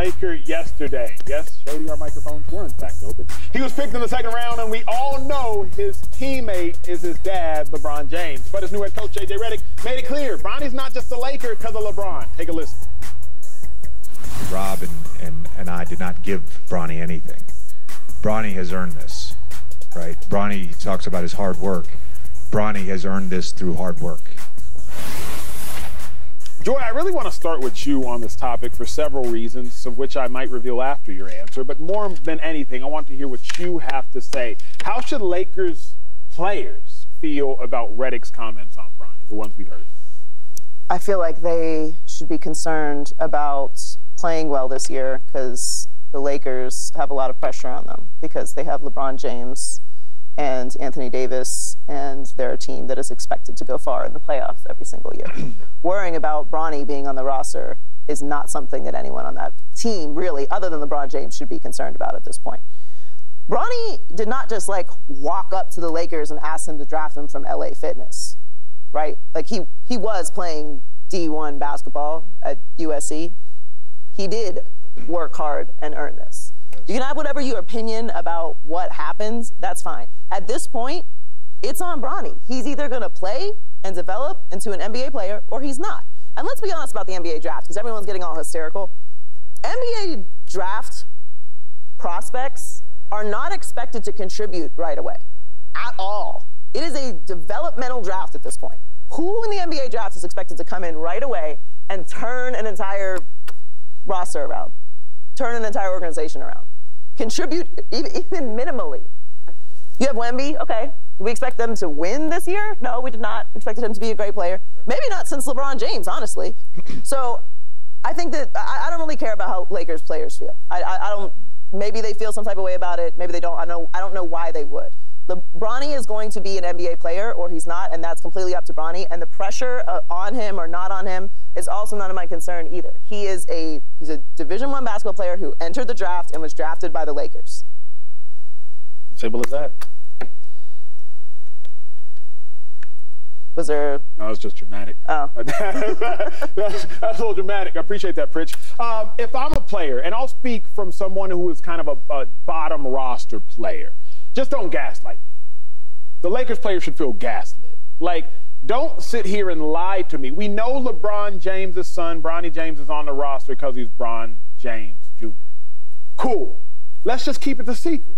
Laker yesterday. Yes, Shady, our microphones were in fact open. He was picked in the second round, and we all know his teammate is his dad, LeBron James. But his new head coach, JJ Redick, made it clear Bronny's not just a Laker because of LeBron. Take a listen. Rob and I did not give Bronny anything. Bronny has earned this, right? Bronny talks about his hard work. Bronny has earned this through hard work. Joy, I really want to start with you on this topic for several reasons, of which I might reveal after your answer. But more than anything, I want to hear what you have to say. How should Lakers players feel about Redick's comments on Bronny, the ones we heard? I feel like they should be concerned about playing well this year because the Lakers have a lot of pressure on them because they have LeBron James and Anthony Davis, and they're a team that is expected to go far in the playoffs every single year. Worrying about Bronny being on the roster is not something that anyone on that team, really, other than LeBron James, should be concerned about at this point. Bronny did not just, like, walk up to the Lakers and ask them to draft him from LA Fitness, right? Like, he was playing D1 basketball at USC. He did work hard and earn this. You can have whatever your opinion about what happens, that's fine. At this point, it's on Bronny. He's either going to play and develop into an NBA player or he's not. And let's be honest about the NBA draft, because everyone's getting all hysterical. NBA draft prospects are not expected to contribute right away at all. It is a developmental draft at this point. Who in the NBA draft is expected to come in right away and turn an entire roster around, turn an entire organization around, contribute even minimally? You have Wemby, okay. Do we expect them to win this year? No, we did not. We expected him to be a great player. Maybe not since LeBron James, honestly. So I think that I don't really care about how Lakers players feel. I don't. Maybe they feel some type of way about it. Maybe they don't. I don't know why they would. Bronny is going to be an NBA player or he's not, and that's completely up to Bronny. And the pressure on him or not on him is also none of my concern either. He's a Division I basketball player who entered the draft and was drafted by the Lakers. Simple as that. Was there? No, it's just dramatic. Oh. that's a little dramatic. I appreciate that, Pritch. If I'm a player, and I'll speak from someone who is kind of a bottom roster player, just don't gaslight me. The Lakers players should feel gaslit. Like, don't sit here and lie to me. We know LeBron James' son, Bronny James, is on the roster because he's Bron James Jr. Cool. Let's just keep it a secret.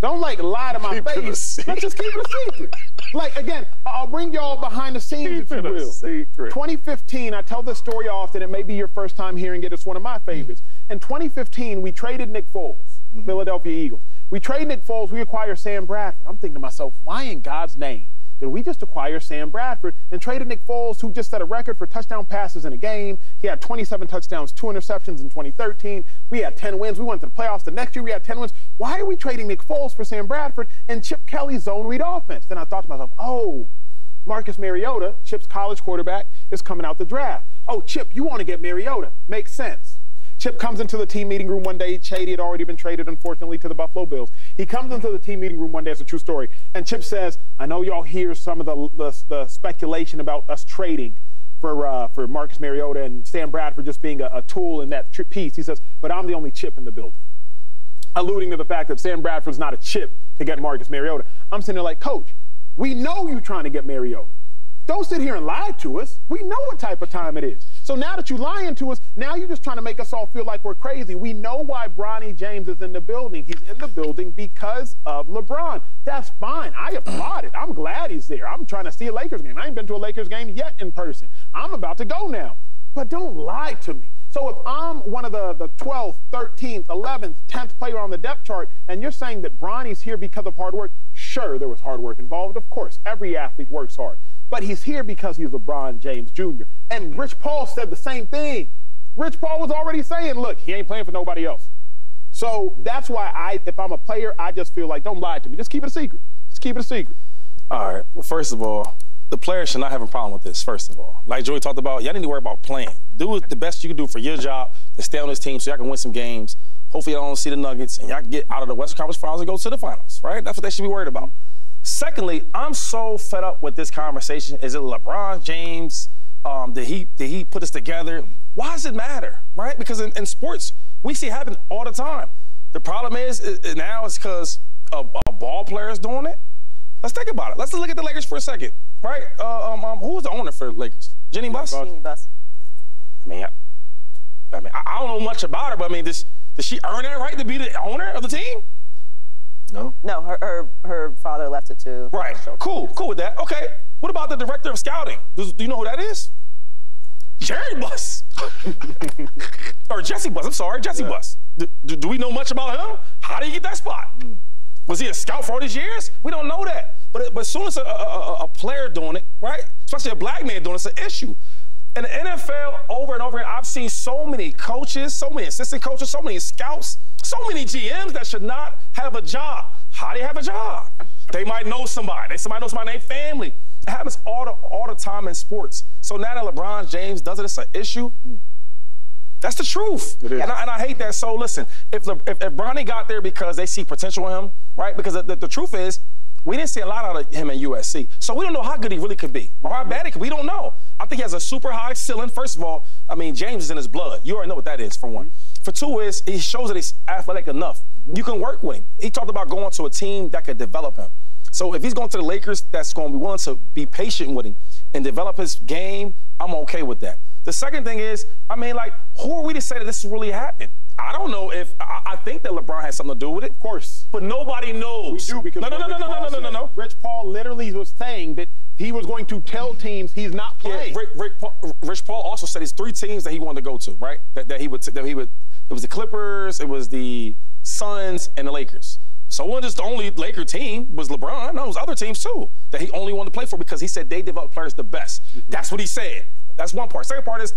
Don't, like, lie to my face. Let's just keep it a secret. Like, again, I'll bring y'all behind the scenes, if you will. 2015, I tell this story often. It may be your first time hearing it. It's one of my favorites. In 2015, we traded Nick Foles, Philadelphia Eagles. We trade Nick Foles. We acquire Sam Bradford. I'm thinking to myself, why in God's name did we just acquire Sam Bradford and traded Nick Foles, who just set a record for touchdown passes in a game? He had 27 touchdowns, 2 interceptions in 2013. We had 10 wins. We went to the playoffs the next year. We had 10 wins. Why are we trading Nick Foles for Sam Bradford and Chip Kelly's zone read offense? Then I thought to myself, oh, Marcus Mariota, Chip's college quarterback, is coming out the draft. Oh, Chip, you want to get Mariota. Makes sense. Chip comes into the team meeting room one day. Shady had already been traded, unfortunately, to the Buffalo Bills. He comes into the team meeting room one day. It's a true story. And Chip says, I know y'all hear some of the speculation about us trading for Marcus Mariota and Sam Bradford just being a tool in that piece. He says, but I'm the only chip in the building. Alluding to the fact that Sam Bradford's not a chip to get Marcus Mariota. I'm sitting there like, Coach, we know you're trying to get Mariota. Don't sit here and lie to us. We know what type of time it is. So now that you're lying to us, now you're just trying to make us all feel like we're crazy. We know why Bronny James is in the building. He's in the building because of LeBron. That's fine. I applaud it. I'm glad he's there. I'm trying to see a Lakers game. I ain't been to a Lakers game yet in person. I'm about to go now. But don't lie to me. So if I'm one of the 12th, 13th, 11th, 10th player on the depth chart, and you're saying that Bronny's here because of hard work, sure, there was hard work involved. Of course, every athlete works hard. But he's here because he's LeBron James Jr. And Rich Paul said the same thing. Rich Paul was already saying, look, he ain't playing for nobody else. So that's why if I'm a player, I just feel like, don't lie to me. Just keep it a secret. Just keep it a secret. All right. Well, first of all, the players should not have a problem with this, first of all. Like Joey talked about, y'all need to worry about playing. Do the best you can do for your job to stay on this team so y'all can win some games. Hopefully y'all don't see the Nuggets and y'all can get out of the Western Conference Finals and go to the finals, right? That's what they should be worried about. Secondly, I'm so fed up with this conversation. Is it LeBron James Did he put this together? Why does it matter, right? Because in sports, we see it happen all the time. The problem is now it's because a ball player is doing it. Let's think about it. Let's look at the Lakers for a second, right? Who was the owner for the Lakers? Jenny Buss? Jeannie Buss. I mean, I don't know much about her, but I mean, does she earn that right to be the owner of the team? No. No, her father left it to. Right. Cool with that. Okay. What about the director of scouting? Do you know who that is? Jerry Buss. Or Jesse Buss. I'm sorry, Jesse Buss. Do we know much about him? How did he get that spot? Was he a scout for all these years? We don't know that. But as soon as a player doing it, right, especially a black man doing it, it's an issue. In the NFL, over and over again, I've seen so many coaches, so many assistant coaches, so many scouts, so many GMs that should not have a job. How do you have a job? They might know somebody. Somebody knows somebody in their family. It happens all the time in sports. So now that LeBron James does it, it's an issue. That's the truth. It is. And I hate that. So listen, if Bronny got there because they see potential in him, right? Because the truth is, we didn't see a lot out of him in USC. So we don't know how good he really could be or how bad he could be. We don't know. I think he has a super high ceiling. First of all, I mean, James is in his blood. You already know what that is, for one. For two is, he shows that he's athletic enough. You can work with him. He talked about going to a team that could develop him. So if he's going to the Lakers, that's going to be willing to be patient with him and develop his game, I'm okay with that. The second thing is, I mean, like, who are we to say that this really happened? I don't know if I think that LeBron has something to do with it. Of course. But nobody knows. We do, because no. Rich Paul literally was saying that he was going to tell teams he's not playing. Yeah, Rich Paul also said there's 3 teams that he wanted to go to, right? That he would. It was the Clippers, it was the Suns, and the Lakers. So it wasn't just the only Laker team was LeBron. No, it was other teams too that he only wanted to play for because he said they develop players the best. That's what he said. That's one part. Second part is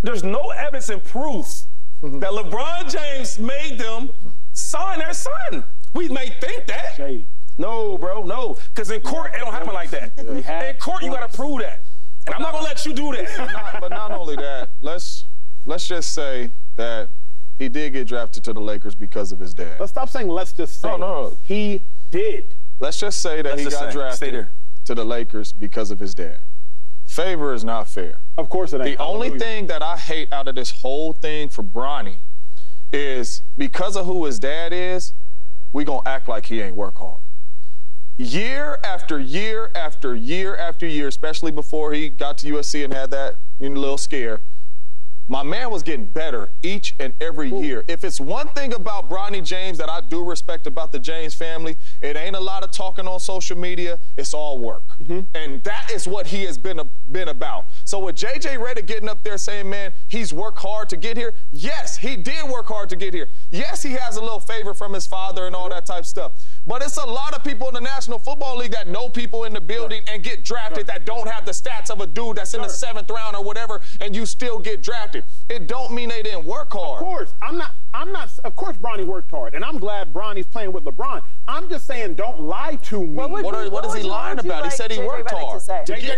there's no evidence and proof that LeBron James made them sign their son. We may think that. Shady. No, bro, no. Because in court, it don't happen like that. In court, you got to prove that. And I'm not going to let you do that. But not only that, let's just say that he did get drafted to the Lakers because of his dad. Let's stop saying let's just say. No. He did. Let's just say that he got drafted to the Lakers because of his dad. Favor is not fair. Of course it ain't. The only thing that I hate out of this whole thing for Bronny is because of who his dad is, we gonna act like he ain't work hard. Year after year after year after year, especially before he got to USC and had that little scare, my man was getting better each and every year. If it's one thing about Bronny James that I do respect about the James family, it ain't a lot of talking on social media. It's all work. And that is what he has been about. So with J.J. Redick getting up there saying, man, he's worked hard to get here. Yes, he did work hard to get here. Yes, he has a little favor from his father and all that type of stuff. But it's a lot of people in the National Football League that know people in the building and get drafted that don't have the stats of a dude that's in the 7th round or whatever, and you still get drafted. It don't mean they didn't work hard. Of course. Of course Bronny worked hard, and I'm glad Bronny's playing with LeBron. I'm just saying, don't lie to me. What is he lying about? He said he worked hard. J.J.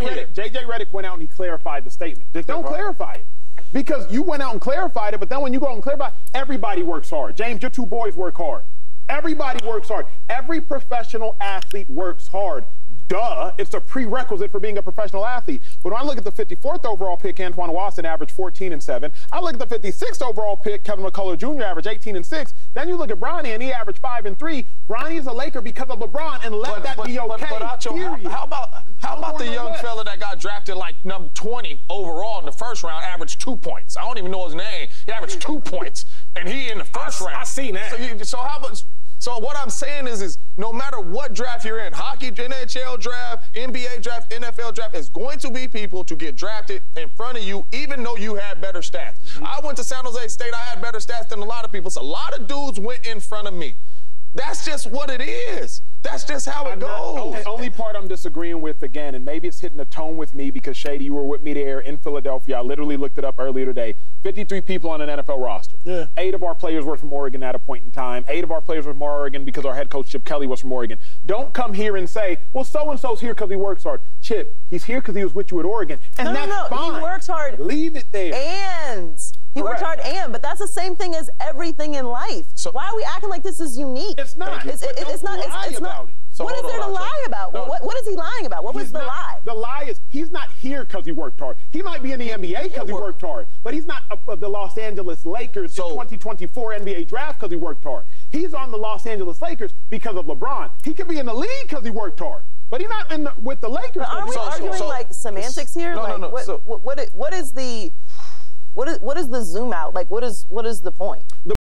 Redick went out and he clarified the statement. Don't clarify it. Because you went out and clarified it, but then when you go out and clarify, everybody works hard. James, your 2 boys work hard. Everybody works hard. Every professional athlete works hard. Duh. It's a prerequisite for being a professional athlete. But when I look at the 54th overall pick, Antoine Watson averaged 14-7. I look at the 56th overall pick, Kevin McCullough Jr. averaged 18-6. Then you look at Bronny, and he averaged 5-3. Bronny is a Laker because of LeBron, and let that be okay. But Acho, how about the young fella that got drafted like number 20 overall in the first round, averaged 2 points? I don't even know his name. He averaged 2 points, and he in the first round. I seen that. So what I'm saying is no matter what draft you're in, hockey, NHL draft, NBA draft, NFL draft, is going to be people to get drafted in front of you, even though you had better stats. I went to San Jose State. I had better stats than a lot of people. So a lot of dudes went in front of me. That's just what it is. That's just how it goes. The only part I'm disagreeing with, again, and maybe it's hitting a tone with me because, Shady, you were with me there in Philadelphia. I literally looked it up earlier today. 53 people on an NFL roster. Yeah. 8 of our players were from Oregon at a point in time. 8 of our players were from Oregon because our head coach, Chip Kelly, was from Oregon. Don't come here and say, well, so-and-so's here because he works hard. Chip, he's here because he was with you at Oregon. And that's fine. He works hard. Leave it there. And he worked hard, but that's the same thing as everything in life. So why are we acting like this is unique? It's not. It's not. So what is there to lie about? What is he lying about? What was the lie? The lie is he's not here because he worked hard. He might be in the NBA because he worked hard, but he's not the Los Angeles Lakers in 2024 NBA draft because he worked hard. He's on the Los Angeles Lakers because of LeBron. He could be in the league because he worked hard, but he's not with the Lakers. But aren't we arguing like semantics here? No. What is the zoom out? Like, what is the point? The